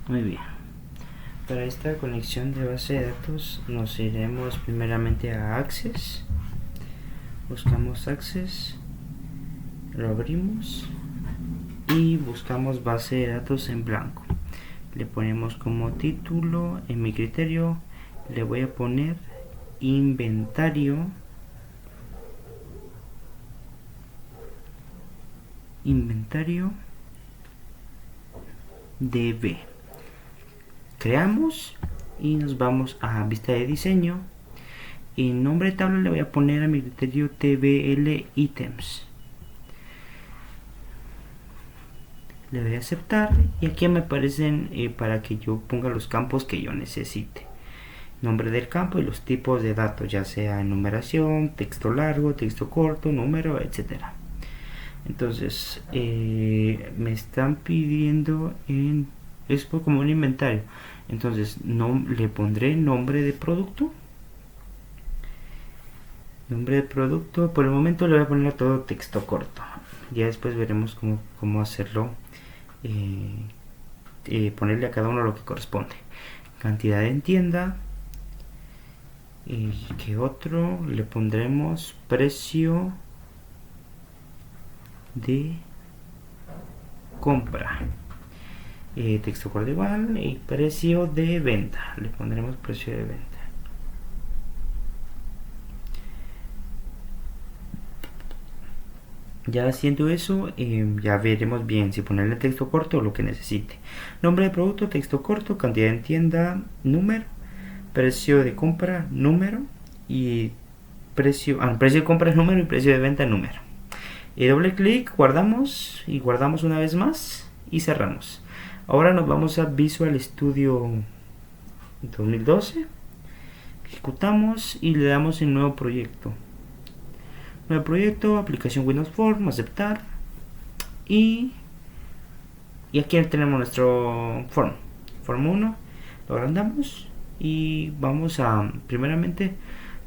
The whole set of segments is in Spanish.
Muy bien. Para esta conexión de base de datos nos iremos primeramente a Access. Buscamos Access, lo abrimos y buscamos base de datos en blanco. Le ponemos como título, en mi criterio le voy a poner inventario DB. Creamos y nos vamos a vista de diseño. En nombre de tabla le voy a poner a mi criterio TBL items. Le doy a aceptar y aquí me aparecen para que yo ponga los campos que yo necesite. Nombre del campo y los tipos de datos, ya sea enumeración, texto largo, texto corto, número, etcétera. Entonces me están pidiendo es como un inventario. Entonces le pondré nombre de producto. Nombre de producto. Por el momento le voy a poner a todo texto corto. Ya después veremos cómo hacerlo. Ponerle a cada uno lo que corresponde. Cantidad en tienda. Y que otro le pondremos precio de compra. Texto corto igual y precio de venta. Le pondremos precio de venta. Ya haciendo eso, ya veremos bien si ponerle texto corto o lo que necesite. Nombre de producto, texto corto, cantidad en tienda, número, precio de compra, número y precio de compra es número y precio de venta número. Doble clic, guardamos y guardamos una vez más y cerramos. Ahora nos vamos a Visual Studio 2012, ejecutamos y le damos en nuevo proyecto. Nuevo proyecto, aplicación Windows Form, aceptar y aquí tenemos nuestro form 1, lo agrandamos y primeramente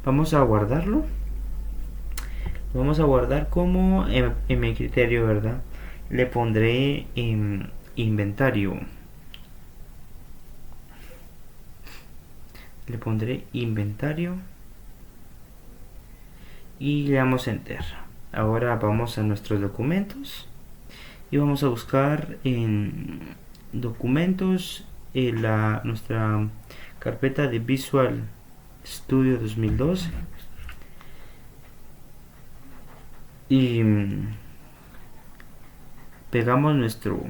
vamos a guardarlo. Lo vamos a guardar como en mi criterio, ¿verdad? Le pondré inventario. Le pondré inventario y le damos enter. Ahora vamos a nuestros documentos y vamos a buscar en documentos nuestra carpeta de Visual Studio 2012 y pegamos nuestro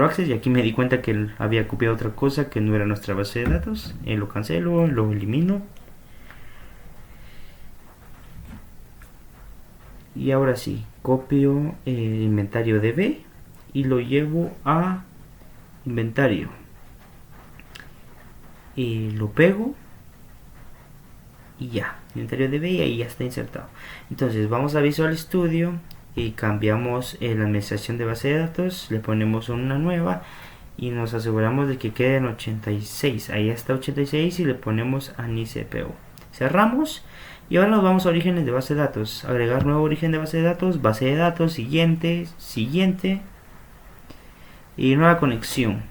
access y aquí me di cuenta que había copiado otra cosa que no era nuestra base de datos. Lo cancelo, lo elimino y ahora sí copio el inventario DB y lo llevo a inventario y lo pego y ya, inventario DB y ahí ya está insertado. Entonces vamos a Visual Studio y cambiamos la administración de base de datos, le ponemos una nueva y nos aseguramos de que quede en 86. Ahí está 86 y le ponemos ANI-CPU. Cerramos y ahora nos vamos a orígenes de base de datos. Agregar nuevo origen de base de datos, siguiente y nueva conexión.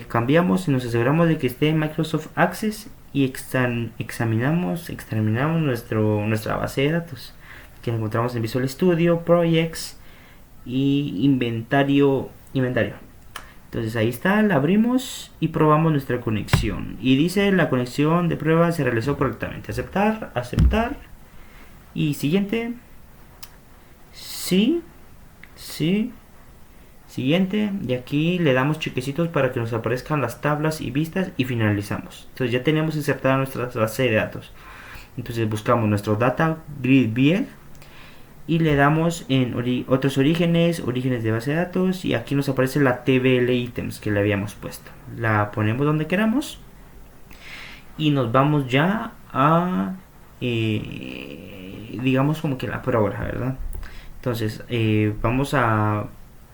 Cambiamos y nos aseguramos de que esté en Microsoft Access y examinamos nuestra base de datos que encontramos en Visual Studio, Projects y inventario. Entonces ahí está, la abrimos y probamos nuestra conexión y dice la conexión de prueba se realizó correctamente. Aceptar y siguiente. Sí. Siguiente, y aquí le damos chequecitos para que nos aparezcan las tablas y vistas y finalizamos. Entonces ya tenemos insertada nuestra base de datos. Entonces buscamos nuestro data grid bien y le damos en otros orígenes de base de datos y aquí nos aparece la TBL items que le habíamos puesto. La ponemos donde queramos y nos vamos ya a digamos como que la por ahora, ¿verdad? Entonces vamos a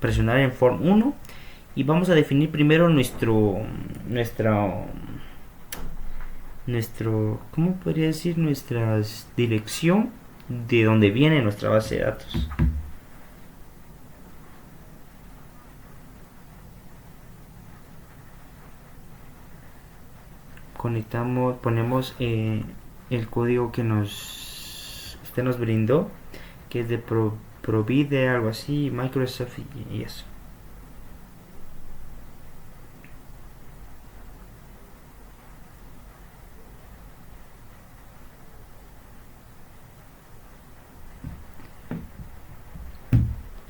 presionar en form 1 y vamos a definir primero ¿cómo podría decir? Nuestra dirección de donde viene nuestra base de datos. conectamos, ponemos el código que usted nos brindó, que es de Provide, algo así, Microsoft y eso.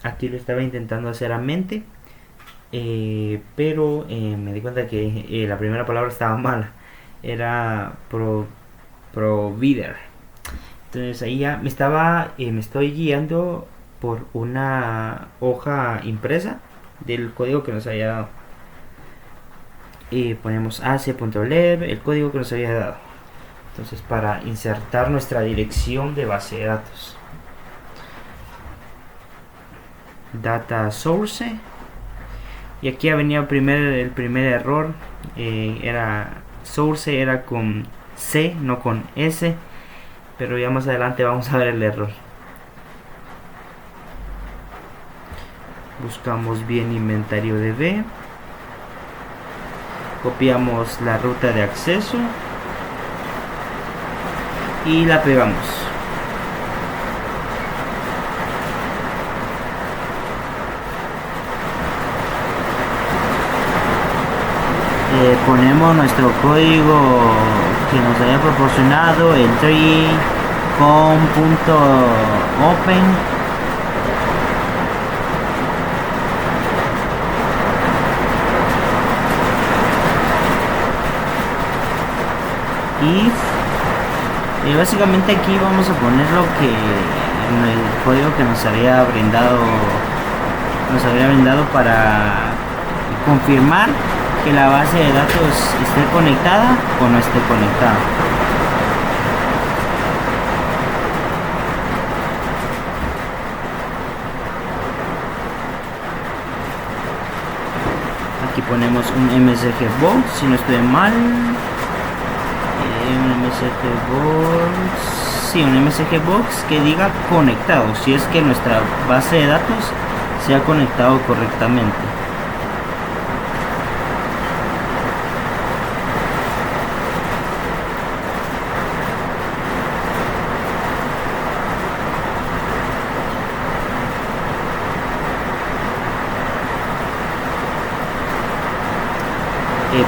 Aquí lo estaba intentando hacer a mente, pero me di cuenta que la primera palabra estaba mala. Era Provider. Entonces ahí ya me estoy guiando por una hoja impresa del código que nos había dado. Ponemos ac.leb, el código que nos había dado. Entonces, para insertar nuestra dirección de base de datos, data source, y aquí venía el primer error. Source era con C, no con S, pero ya más adelante vamos a ver el error. Buscamos bien inventario DB, copiamos la ruta de acceso y la pegamos. Ponemos nuestro código que nos haya proporcionado, el tree.com.open, y básicamente aquí vamos a poner lo que en el código que nos había brindado para confirmar que la base de datos esté conectada o no esté conectada. Aquí ponemos un MSG box, si no estoy mal. Un MSG box que diga conectado, si es que nuestra base de datos se ha conectado correctamente.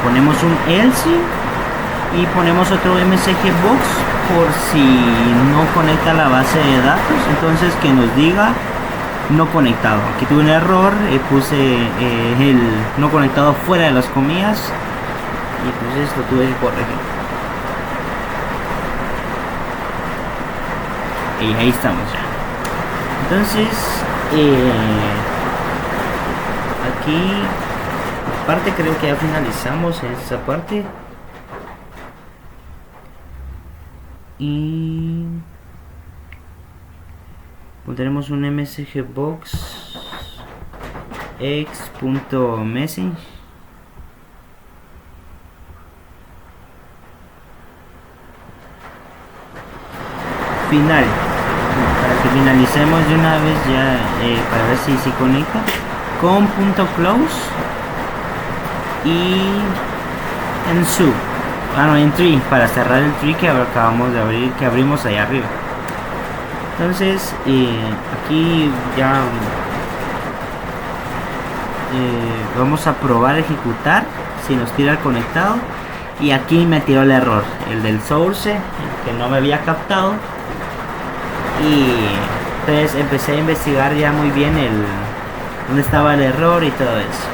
Ponemos un else y ponemos otro MSG box por si no conecta la base de datos, entonces que nos diga no conectado. Aquí tuve un error, puse el no conectado fuera de las comillas y pues esto tuve que corregir. Y ahí estamos ya. Entonces aquí parte creo que ya finalizamos esa parte y pondremos un msg box x.message final para que finalicemos de una vez ya, para ver si se conecta con .close y en en tree para cerrar el tree que acabamos de abrir, que abrimos allá arriba. Entonces aquí ya vamos a probar ejecutar si nos tira el conectado, y aquí me tiró el error, el del source, el que no me había captado, y entonces empecé a investigar ya muy bien dónde estaba el error y todo eso.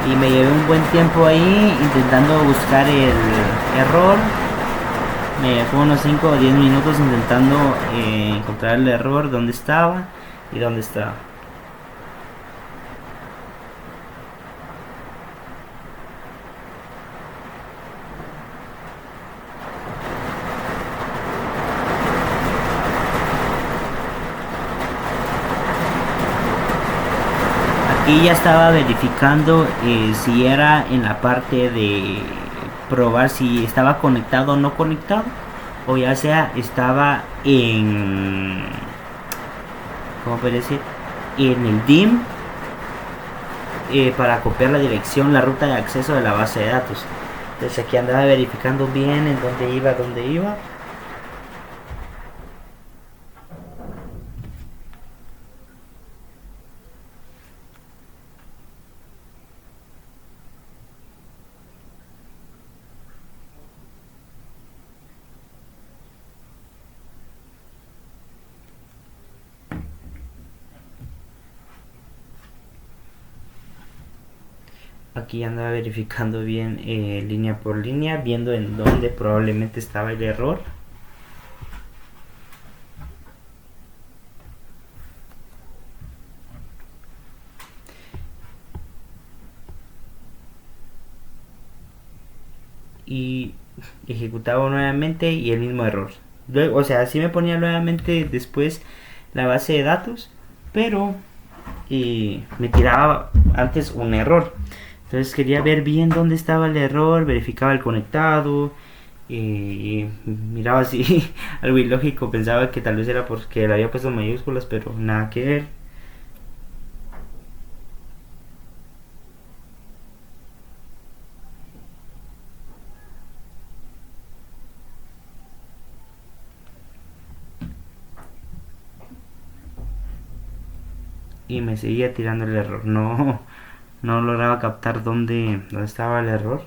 Y me llevé un buen tiempo ahí intentando buscar el error. Me fue unos 5 o 10 minutos intentando encontrar el error, dónde estaba y dónde estaba. Y ya estaba verificando si era en la parte de probar si estaba conectado o no conectado, o ya sea estaba en, ¿cómo puede decir?, en el DIM para copiar la dirección, la ruta de acceso de la base de datos. Entonces aquí andaba verificando bien en dónde iba. Aquí andaba verificando bien línea por línea, viendo en dónde probablemente estaba el error. Y ejecutaba nuevamente y el mismo error. Luego, o sea, así me ponía nuevamente después la base de datos, pero me tiraba antes un error. Entonces quería ver bien dónde estaba el error, verificaba el conectado, y miraba así algo ilógico, pensaba que tal vez era porque le había puesto mayúsculas, pero nada que ver. Y me seguía tirando el error. No lograba captar dónde estaba el error.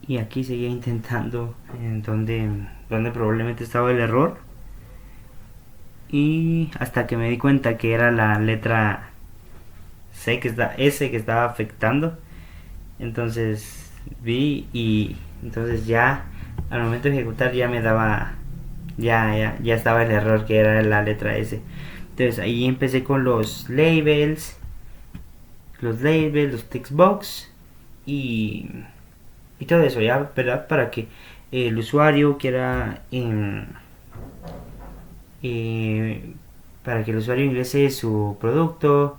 Y aquí seguía intentando en donde probablemente estaba el error. Y hasta que me di cuenta que era la letra S que estaba afectando. Entonces vi y entonces ya al momento de ejecutar ya me daba, ya estaba el error que era la letra S. Entonces ahí empecé con los textbox y, y todo eso, ya, ¿verdad? Para que el usuario quiera, eh, para que el usuario ingrese su producto,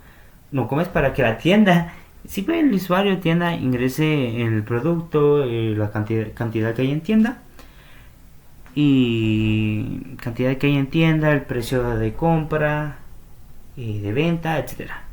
no, como es para que la tienda, si pues el usuario tienda ingrese el producto, la cantidad que hay en tienda y cantidad que hay en tienda, el precio de compra y de venta, etcétera.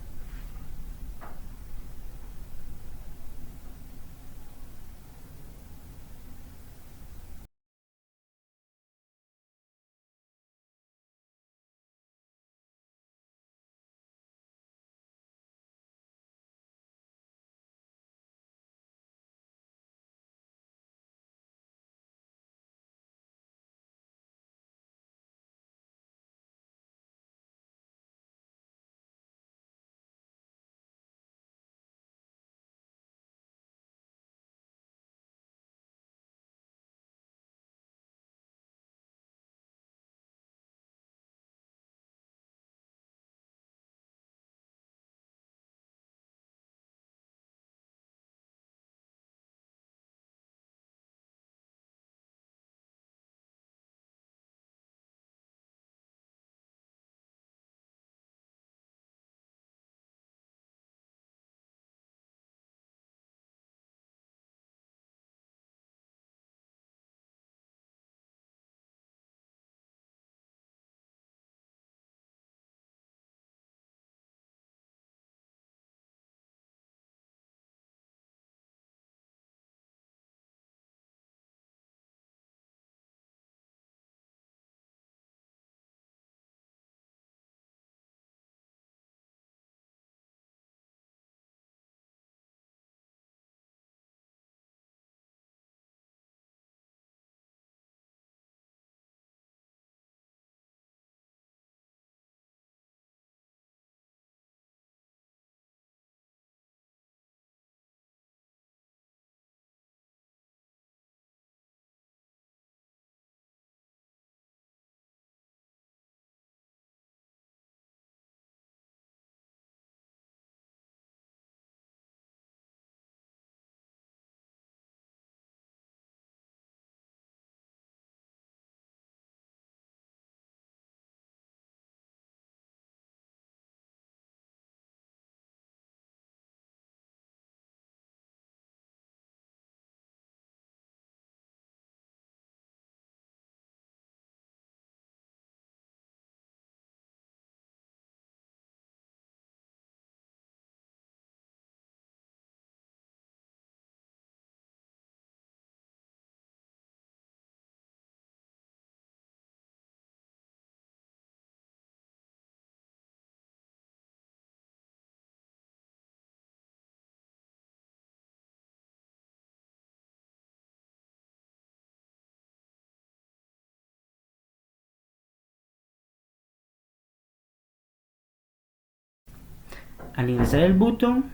al ingresar el botón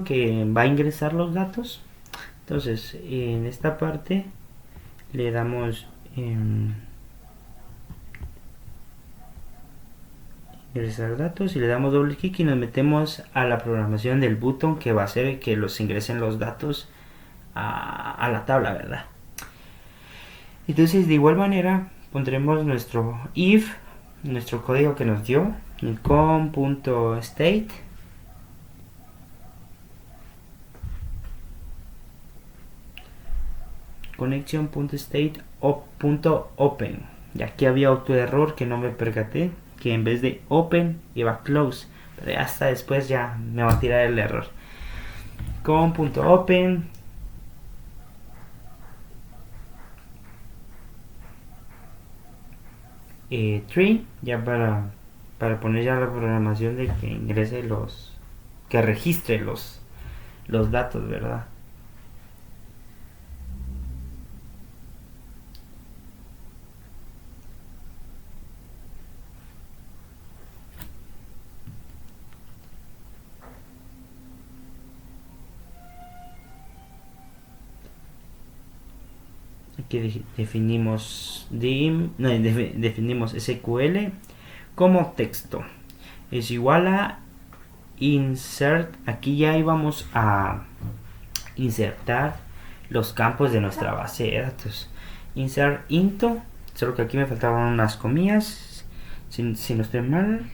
que va a ingresar los datos, entonces en esta parte le damos ingresar datos y le damos doble clic y nos metemos a la programación del botón que va a hacer que los ingresen los datos a la tabla, ¿verdad? Entonces de igual manera pondremos nuestro if, nuestro código que nos dio, com.state connection.state.open. Y aquí había otro error que no me percaté, que en vez de open iba close, pero hasta después ya me va a tirar el error. com.open tree, ya para poner ya la programación de que ingrese que registre los datos, ¿verdad? Aquí definimos definimos SQL como texto es igual a insert. Aquí ya íbamos a insertar los campos de nuestra base de datos. Insert into, solo que aquí me faltaban unas comillas, si no estoy mal,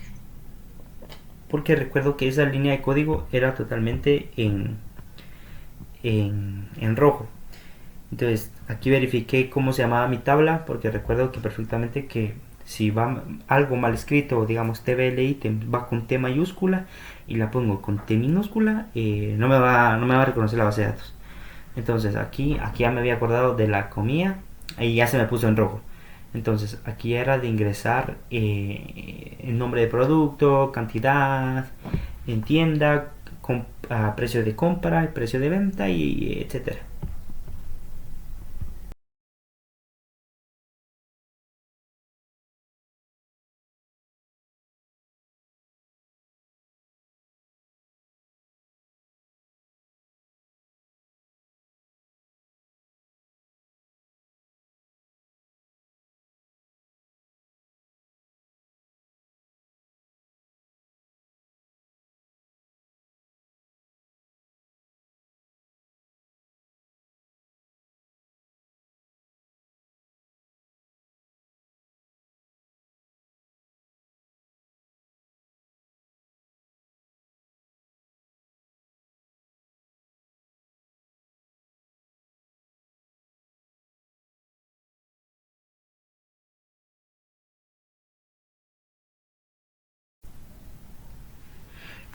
porque recuerdo que esa línea de código era totalmente en rojo. Entonces aquí verifiqué cómo se llamaba mi tabla, porque recuerdo que perfectamente que si va algo mal escrito, digamos TBL item va con T mayúscula y la pongo con T minúscula, no me va a reconocer la base de datos. Entonces aquí ya me había acordado de la comilla y ya se me puso en rojo. Entonces aquí era de ingresar el nombre de producto, cantidad, en tienda, precio de compra, precio de venta y etcétera.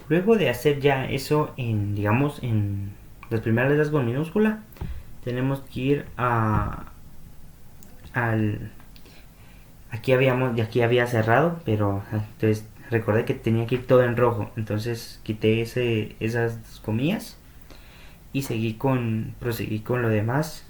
Luego de hacer ya eso digamos, en las primeras letras con minúscula, tenemos que ir al... Aquí había cerrado, pero entonces recordé que tenía que ir todo en rojo. Entonces quité esas comillas y proseguí con lo demás.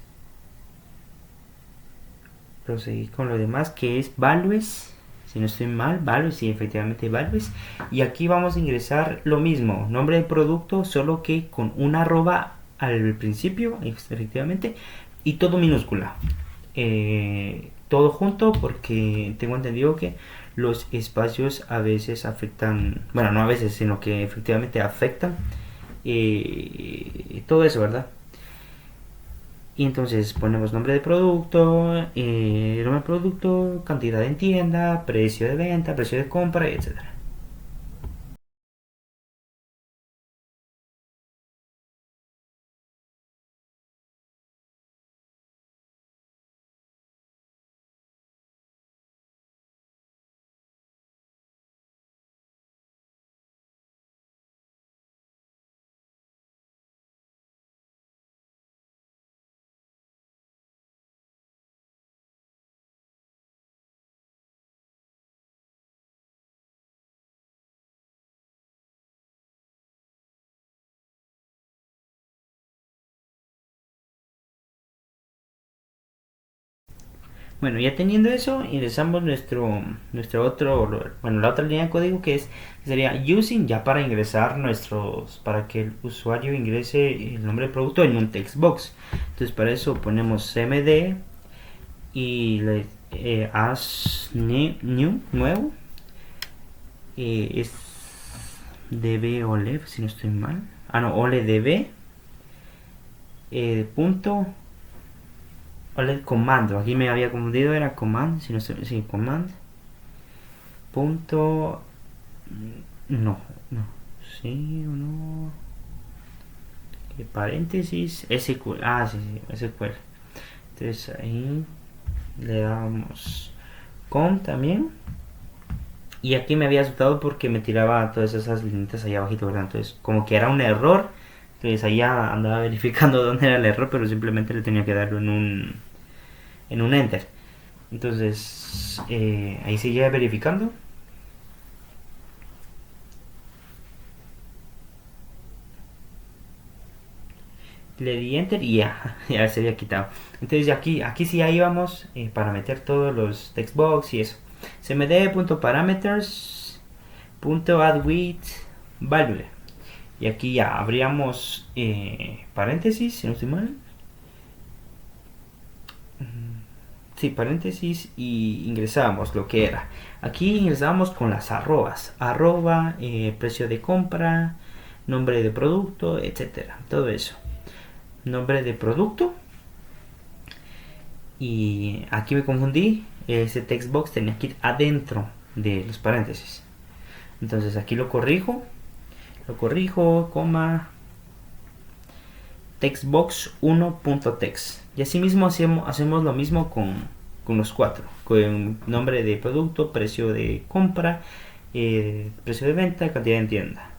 Proseguí con lo demás que es values. Si no estoy mal, values, sí, efectivamente values. Y aquí vamos a ingresar lo mismo, nombre del producto, solo que con una arroba al principio, efectivamente, y todo minúscula. Todo junto porque tengo entendido que los espacios a veces afectan, bueno, no a veces, sino que efectivamente afectan todo eso, ¿verdad? Y entonces ponemos nombre de producto, cantidad en tienda, precio de venta, precio de compra, etcétera. Bueno, ya teniendo eso, ingresamos nuestro otro, bueno, la otra línea de código sería using, ya para ingresar para que el usuario ingrese el nombre del producto en un text box. Entonces para eso ponemos cmd y le as new, nuevo, es db olef, si no estoy mal. Ah, no, oledb, punto oled comando. Aquí me había confundido, era command, si no estoy, sí, command punto, no, no, sí o no, paréntesis SQL, sí, sí, SQL. Entonces ahí le damos com también, y aquí me había asustado porque me tiraba todas esas líneas allá abajito, ¿verdad? Entonces como que era un error, entonces ahí ya andaba verificando dónde era el error, pero simplemente le tenía que darlo en un enter. Entonces ahí seguía verificando. Le di enter y ya, ya se había quitado. Entonces aquí sí ya íbamos para meter todos los textbox y eso. cmd.parameters.addWidth value. Y aquí ya abríamos paréntesis, si no estoy mal. Sí, paréntesis, y ingresábamos lo que era. Aquí ingresábamos con las arrobas. Arroba, precio de compra, nombre de producto, etcétera. Todo eso. Nombre de producto. Y aquí me confundí. Ese text box tenía que ir adentro de los paréntesis. Entonces aquí lo corrijo. Coma, textbox 1.text. Y así mismo hacemos lo mismo con los cuatro. Con nombre de producto, precio de compra, precio de venta, cantidad en tienda.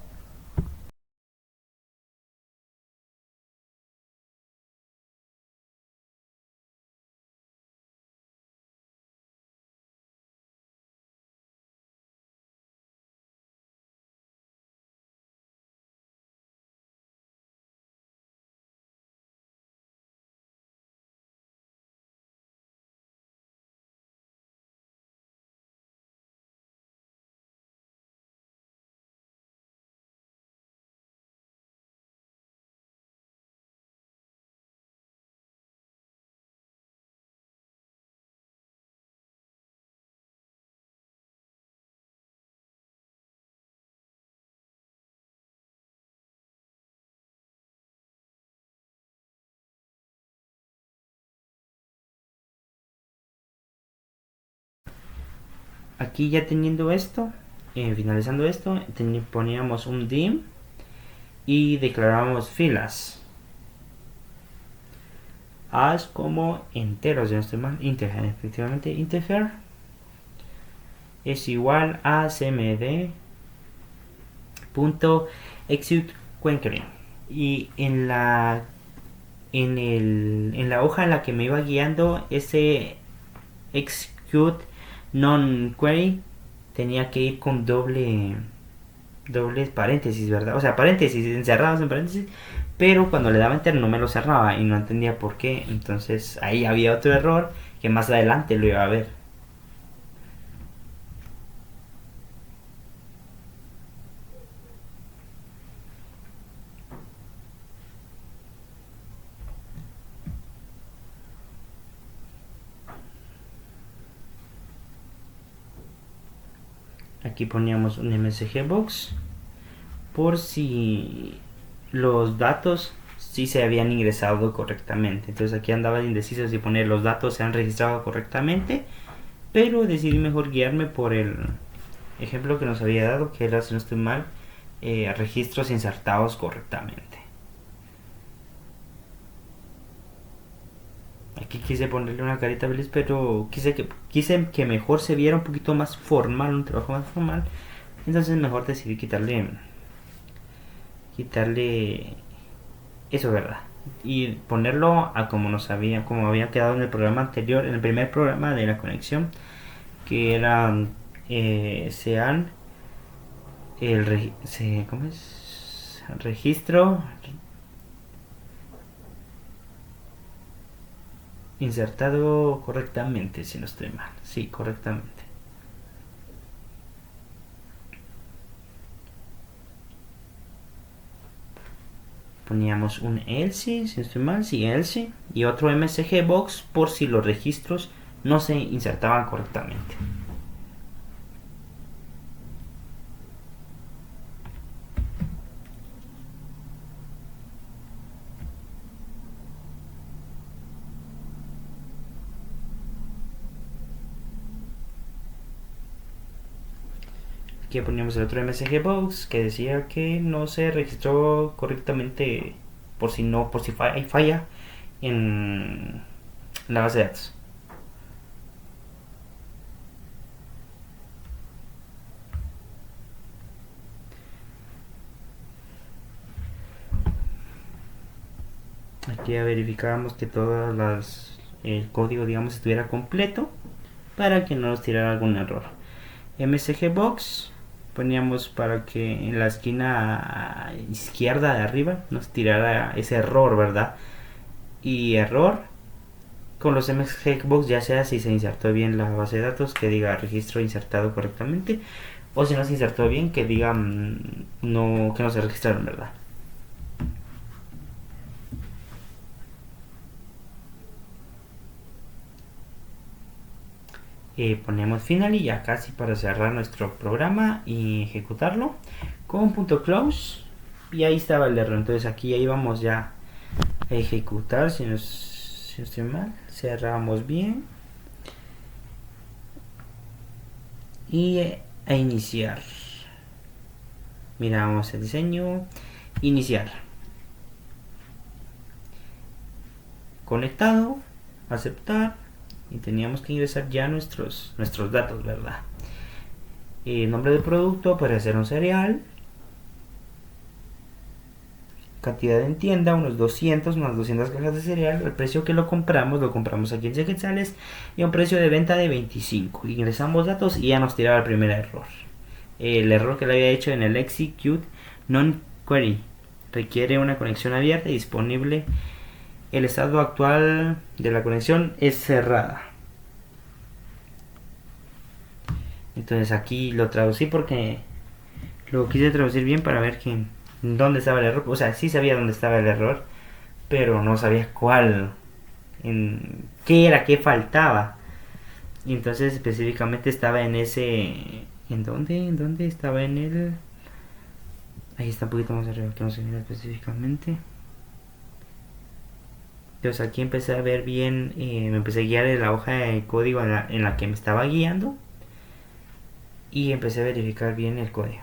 Aquí ya teniendo esto, finalizando esto, poníamos un dim y declaramos filas as como enteros, de nuestro mal integer. Efectivamente, integer es igual a cmd.execute query. Y en la hoja en la que me iba guiando, ese execute non query tenía que ir con dobles paréntesis, ¿verdad? O sea, paréntesis encerrados en paréntesis, pero cuando le daba enter no me lo cerraba y no entendía por qué. Entonces ahí había otro error que más adelante lo iba a ver. Aquí poníamos un MSG box por si los datos sí se habían ingresado correctamente. Entonces aquí andaba indeciso si poner los datos se han registrado correctamente, pero decidí mejor guiarme por el ejemplo que nos había dado, que era, si no estoy mal, registros insertados correctamente. Aquí quise ponerle una carita feliz, pero quise que mejor se viera un poquito más formal, un trabajo más formal. Entonces mejor decidí quitarle eso, ¿verdad? Y ponerlo a como había quedado en el programa anterior, en el primer programa de la conexión, que era sean ¿cómo es? Registro insertado correctamente, si no estoy mal. Sí, correctamente. Poníamos un else, si no estoy mal, sí, else, y otro msg box por si los registros no se insertaban correctamente. Aquí poníamos el otro msg box que decía que no se registró correctamente por si hay falla en la base de datos. Aquí ya verificábamos que el código, digamos, estuviera completo para que no nos tirara algún error. MSG Box poníamos para que en la esquina izquierda de arriba nos tirara ese error, ¿verdad? Y error con los MSG Box, ya sea si se insertó bien la base de datos, que diga registro insertado correctamente, o si no se insertó bien, que diga no, que no se registraron, ¿verdad? Ponemos final y ya casi para cerrar nuestro programa y ejecutarlo con punto .close, y ahí estaba el error. Entonces aquí ya íbamos ya a ejecutar, si no estoy mal, cerramos bien y a iniciar. Miramos el diseño, iniciar, conectado, aceptar, y teníamos que ingresar ya nuestros datos, ¿verdad? Nombre del producto para hacer un cereal, cantidad en tienda, unos 200, unas 200 cajas de cereal. El precio que lo compramos a 15 quetzales y a un precio de venta de 25. Ingresamos datos y ya nos tiraba el primer error. El error que le había hecho en el execute non-query. Requiere una conexión abierta y disponible. El estado actual de la conexión es cerrada. Entonces aquí lo traducí porque lo quise traducir bien para ver dónde estaba el error. O sea, sí sabía dónde estaba el error, pero no sabía cuál, en qué era, qué faltaba. Y entonces específicamente estaba en ese... ¿En dónde? ¿En dónde? Estaba en el... Ahí está un poquito más arriba, que no se mira específicamente. Entonces aquí empecé a ver bien, me empecé a guiar en la hoja de código en la que me estaba guiando, y empecé a verificar bien el código.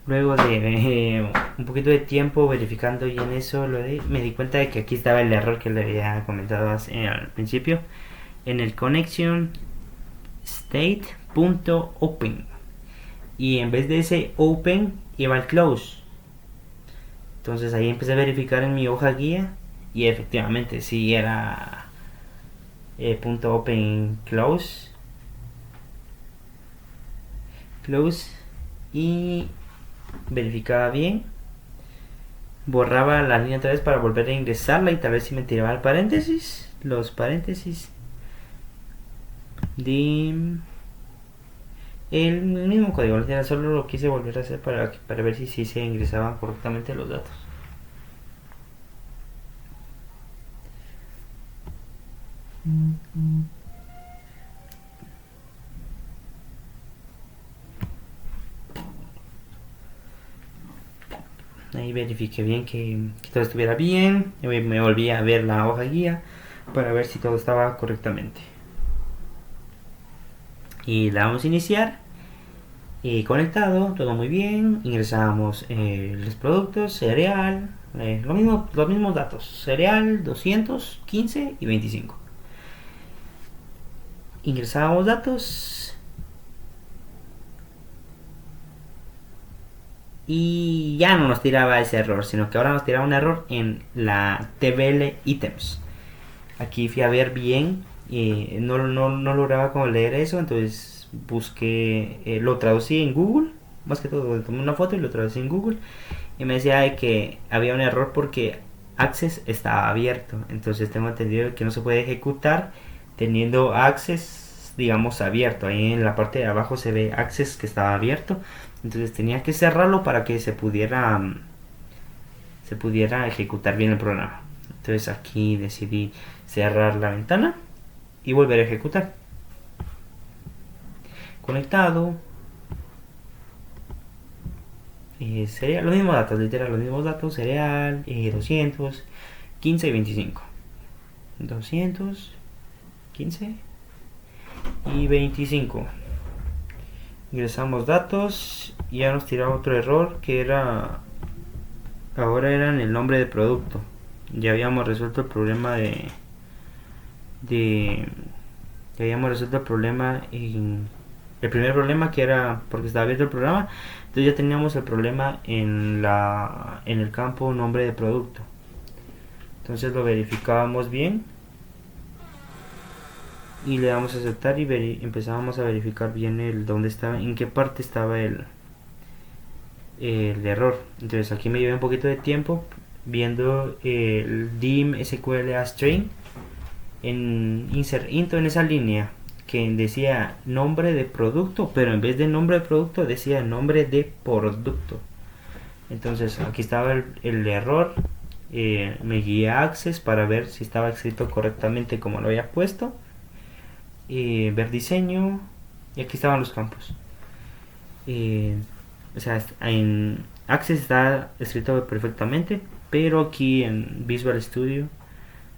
Luego de un poquito de tiempo verificando y en eso me di cuenta de que aquí estaba el error que le había comentado al principio. En el connection state.open. Y en vez de ese open iba al close. Entonces ahí empecé a verificar en mi hoja guía y efectivamente sí era punto open close y verificaba bien, borraba la línea otra vez para volver a ingresarla y tal vez si me tiraba el paréntesis, los paréntesis de el mismo código, solo lo quise volver a hacer para ver si se ingresaban correctamente los datos. Ahí verifiqué bien que todo estuviera bien. Me volví a ver la hoja guía para ver si todo estaba correctamente. Y la vamos a iniciar. Conectado, todo muy bien. Ingresamos los productos, cereal, los mismos datos. Cereal 215 y 25. Ingresábamos datos. Y ya no nos tiraba ese error, sino que ahora nos tiraba un error en la TBL items. Aquí fui a ver bien y no lograba como leer eso, entonces busqué, lo traducí en Google, más que todo tomé una foto y lo traducí en Google y me decía de que había un error porque Access estaba abierto, entonces tengo entendido que no se puede ejecutar teniendo Access, digamos, abierto. Ahí en la parte de abajo se ve Access que estaba abierto, entonces tenía que cerrarlo para que se pudiera ejecutar bien el programa. Entonces aquí decidí cerrar la ventana y volver a ejecutar. Conectado. Cereal, los mismos datos, literal, los mismos datos. Cereal, 200, 15 y 25. 200, 15 y 25. Ingresamos datos y ya nos tiraba otro error que era... Ahora era en el nombre de producto. Ya habíamos resuelto el problema ya habíamos resuelto el problema el primer problema, que era porque estaba abierto el programa. Entonces ya teníamos el problema en el campo nombre de producto. Entonces lo verificábamos bien y le damos a aceptar y empezábamos a verificar bien dónde estaba, en qué parte estaba el error. Entonces aquí me llevé un poquito de tiempo viendo el dim SQL a string en insert into en esa línea que decía nombre de producto, pero en vez de nombre de producto decía nombre de producto. Entonces aquí estaba el error. Me guié a Access para ver si estaba escrito correctamente como lo había puesto. Ver diseño y aquí estaban los campos. O sea, en Access está escrito perfectamente, pero aquí en Visual Studio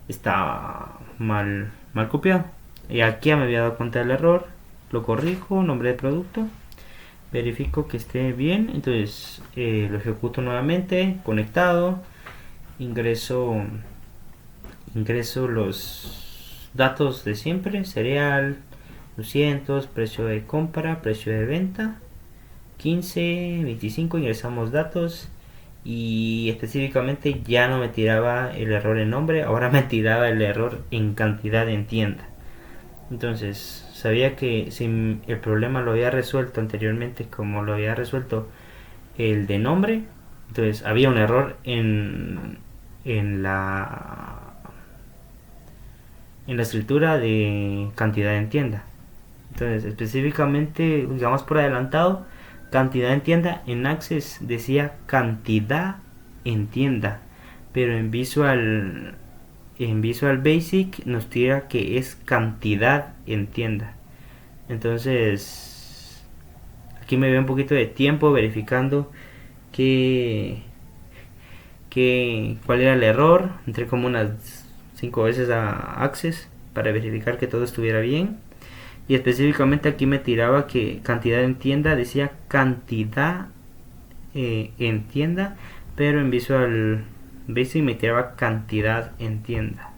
está mal copiado. Y aquí ya me había dado cuenta del error, lo corrijo, nombre de producto, verifico que esté bien, entonces lo ejecuto nuevamente, conectado, ingreso los datos de siempre, cereal 200, precio de compra, precio de venta 15, 25, ingresamos datos y específicamente ya no me tiraba el error en nombre, ahora me tiraba el error en cantidad en tienda. Entonces sabía que si el problema lo había resuelto anteriormente como lo había resuelto el de nombre, entonces había un error en la escritura de cantidad en tienda. Entonces específicamente, digamos por adelantado, cantidad en tienda en Access decía cantidad en tienda, pero en Visual Basic nos tira que es cantidad en tienda. Entonces aquí me veo un poquito de tiempo verificando cuál era el error. Entré como unas 5 veces a Access para verificar que todo estuviera bien. Y específicamente aquí me tiraba que cantidad en tienda decía cantidad en tienda, pero en Visual Basic me tiraba cantidad en tienda.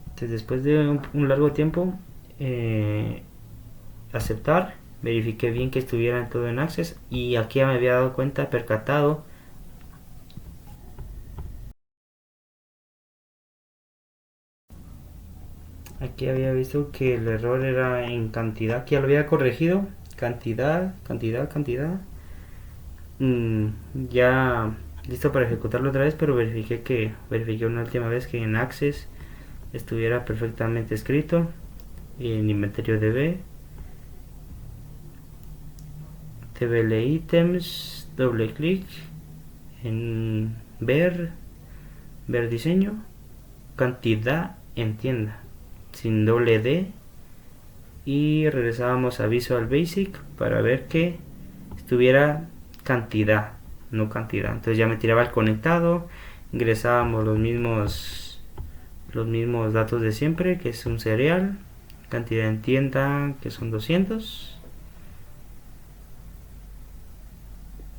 Entonces, después de un largo tiempo, aceptar, verifiqué bien que estuviera todo en Access, y aquí ya me había dado cuenta, percatado. Aquí había visto que el error era en cantidad, que ya lo había corregido. Cantidad, cantidad, cantidad. Mm, ya listo para ejecutarlo otra vez, pero verifiqué una última vez que en Access estuviera perfectamente escrito. En inventario DB, TBL items, doble clic en ver diseño, cantidad en tienda, sin doble D, y regresábamos a Visual Basic para ver que estuviera cantidad, no cantidad. Entonces ya me tiraba el conectado, ingresábamos los mismos datos de siempre, que es un cereal, cantidad en tienda, que son 200,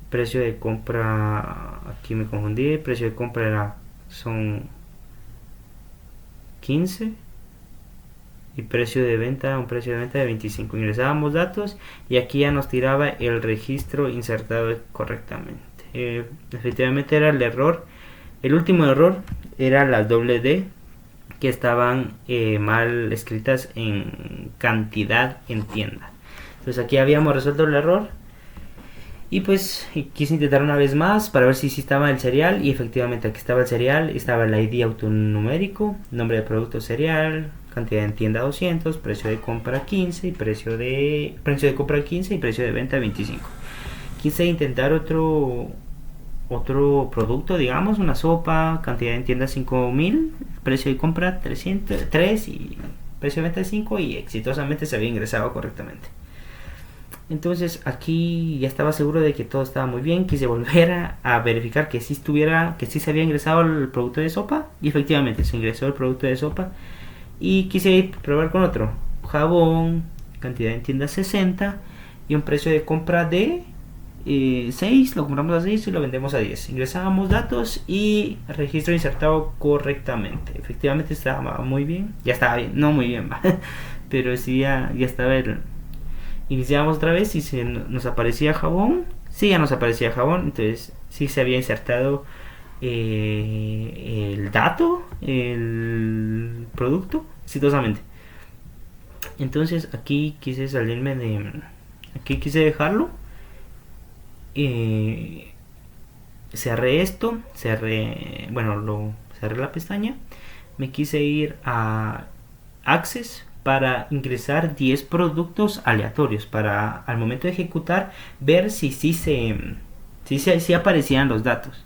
precio de compra, aquí me confundí, precio de compra son 15, y un precio de venta de 25. Ingresábamos datos y aquí ya nos tiraba el registro insertado correctamente. Efectivamente era el error. El último error era las doble D, que estaban mal escritas en cantidad en tienda. Entonces aquí habíamos resuelto el error. Y pues quise intentar una vez más para ver si estaba el cereal, y efectivamente aquí estaba el cereal, estaba el ID autonumérico, nombre de producto cereal, cantidad en tienda 200, precio de compra 15 y precio de compra 15 y precio de venta 25. Quise intentar otro producto, digamos, una sopa, cantidad en tienda 5000, precio de compra 303 y precio de venta 5, y exitosamente se había ingresado correctamente. Entonces aquí ya estaba seguro de que todo estaba muy bien. Quise volver a verificar que sí se había ingresado el producto de sopa, y efectivamente se ingresó el producto de sopa. Y quise probar con otro jabón, cantidad en tienda 60 y un precio de compra de 6. Lo compramos a 6 y lo vendemos a 10. Ingresábamos datos y registro insertado correctamente. Efectivamente estaba muy bien. Ya estaba bien, no muy bien, pero sí ya estaba iniciábamos otra vez y nos aparecía jabón. Sí, ya nos aparecía jabón. Entonces sí se había insertado el dato, el producto, exitosamente. Entonces aquí quise salirme de... Aquí quise dejarlo. Cerré esto. Cerré la pestaña. Me quise ir a access para ingresar 10 productos aleatorios para al momento de ejecutar ver si aparecían los datos.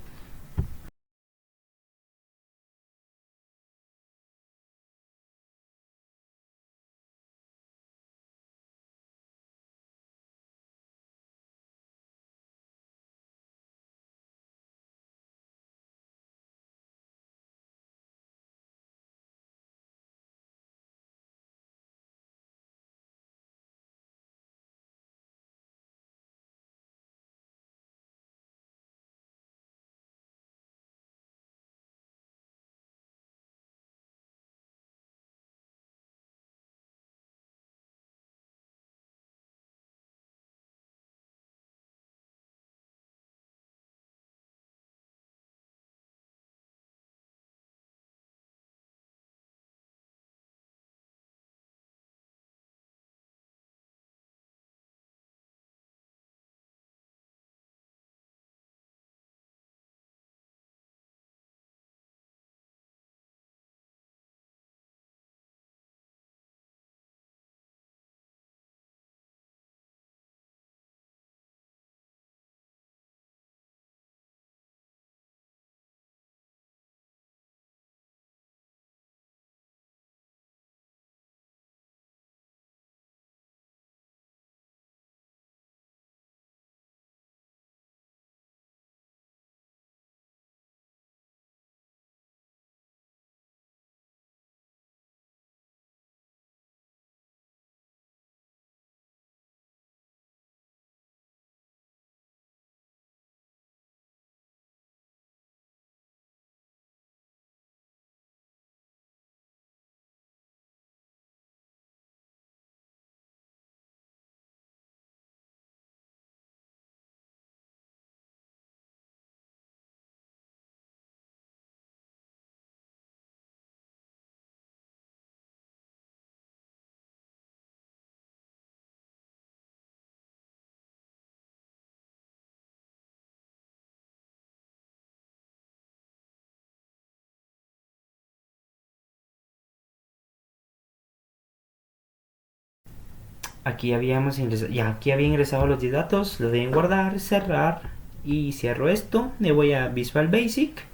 Aquí habíamos ingresado, ya aquí había ingresado los 10 datos, lo deben guardar, cerrar y cierro esto, me voy a Visual Basic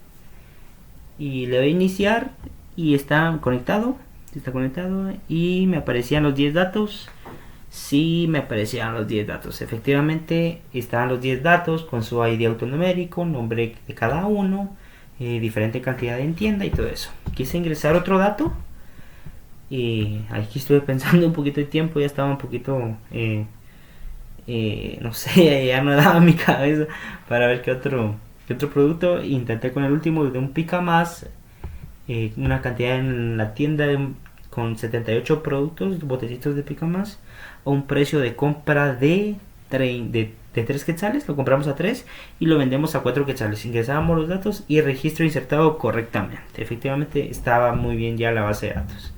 y le doy a iniciar y está conectado y me aparecían los 10 datos. Sí, me aparecían los 10 datos. Efectivamente, estaban los 10 datos con su ID autonumérico, nombre de cada uno, diferente cantidad de tienda y todo eso. Quise ingresar otro dato y aquí estuve pensando un poquito de tiempo, ya estaba un poquito, no sé, ya no daba mi cabeza para ver qué otro producto. Intenté con el último de un pica más, una cantidad en la tienda con 78 productos, botecitos de pica más, a un precio de compra de 3 quetzales, lo compramos a 3 y lo vendemos a 4 quetzales. Ingresábamos los datos y registro insertado correctamente. Efectivamente estaba muy bien ya la base de datos.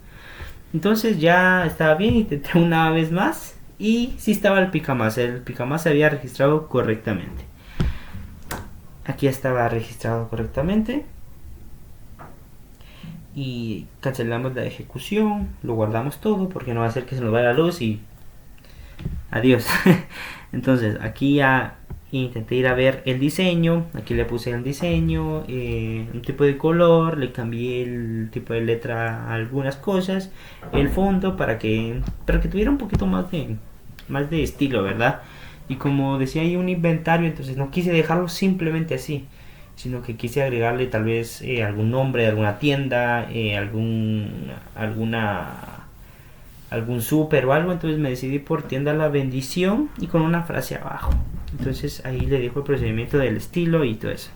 Entonces ya estaba bien, intenté una vez más y sí estaba el picamás. El picamás se había registrado correctamente. Aquí estaba registrado correctamente y cancelamos la ejecución, lo guardamos todo porque no va a hacer que se nos vaya la luz y adiós. Entonces aquí ya intenté ir a ver el diseño, aquí le puse el diseño, un tipo de color, le cambié el tipo de letra a algunas cosas, el fondo para que tuviera un poquito más de estilo, ¿verdad? Y como decía ahí un inventario, entonces no quise dejarlo simplemente así, sino que quise agregarle tal vez algún nombre de alguna tienda, algún súper o algo, entonces me decidí por tienda La Bendición y con una frase abajo. Entonces ahí le dejo el procedimiento del estilo y todo eso.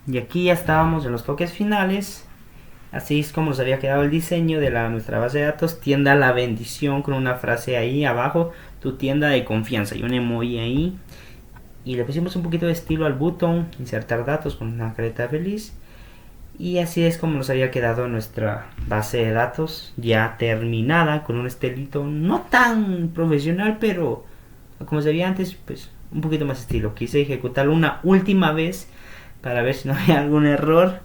Y aquí ya estábamos en los toques finales. Así es como nos había quedado el diseño de nuestra base de datos. Tienda La Bendición, con una frase ahí abajo: tu tienda de confianza, y un emoji ahí. Y le pusimos un poquito de estilo al botón, insertar datos, con una careta feliz. Y así es como nos había quedado nuestra base de datos ya terminada, con un estilito no tan profesional, pero como se veía antes, pues un poquito más estilo. Quise ejecutarlo una última vez para ver si no había algún error.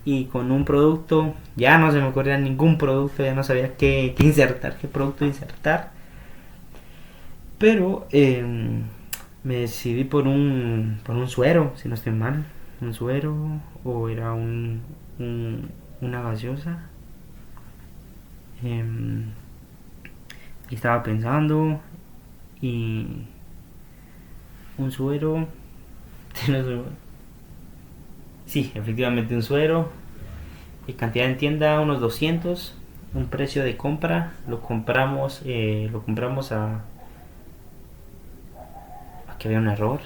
Y con un producto, ya no se me ocurría ningún producto, ya no sabía qué insertar, qué producto insertar. Pero me decidí por un suero, si no estoy mal. Un suero, o era una gaseosa. Y estaba pensando, y un suero. Sí, efectivamente un suero. Y cantidad en tienda unos 200. Un precio de compra, lo compramos a... Aquí había un error.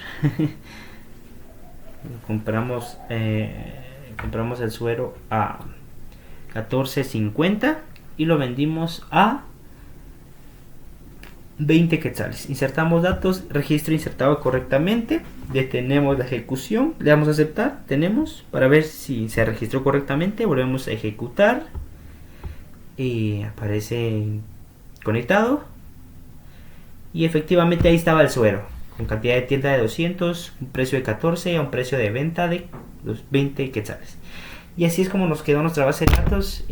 Compramos el suero a 14.50 y lo vendimos a 20 quetzales. Insertamos datos, registro insertado correctamente, detenemos la ejecución, le damos a aceptar, tenemos, para ver si se registró correctamente, volvemos a ejecutar y aparece conectado, y efectivamente ahí estaba el suero, con cantidad de tienda de 200, un precio de 14 a un precio de venta de 20 quetzales. Y así es como nos quedó nuestra base de datos.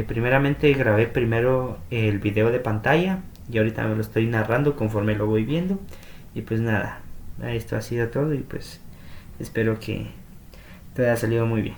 Primeramente grabé primero el video de pantalla, y ahorita me lo estoy narrando conforme lo voy viendo. Y pues nada, esto ha sido todo, y pues espero que te haya salido muy bien.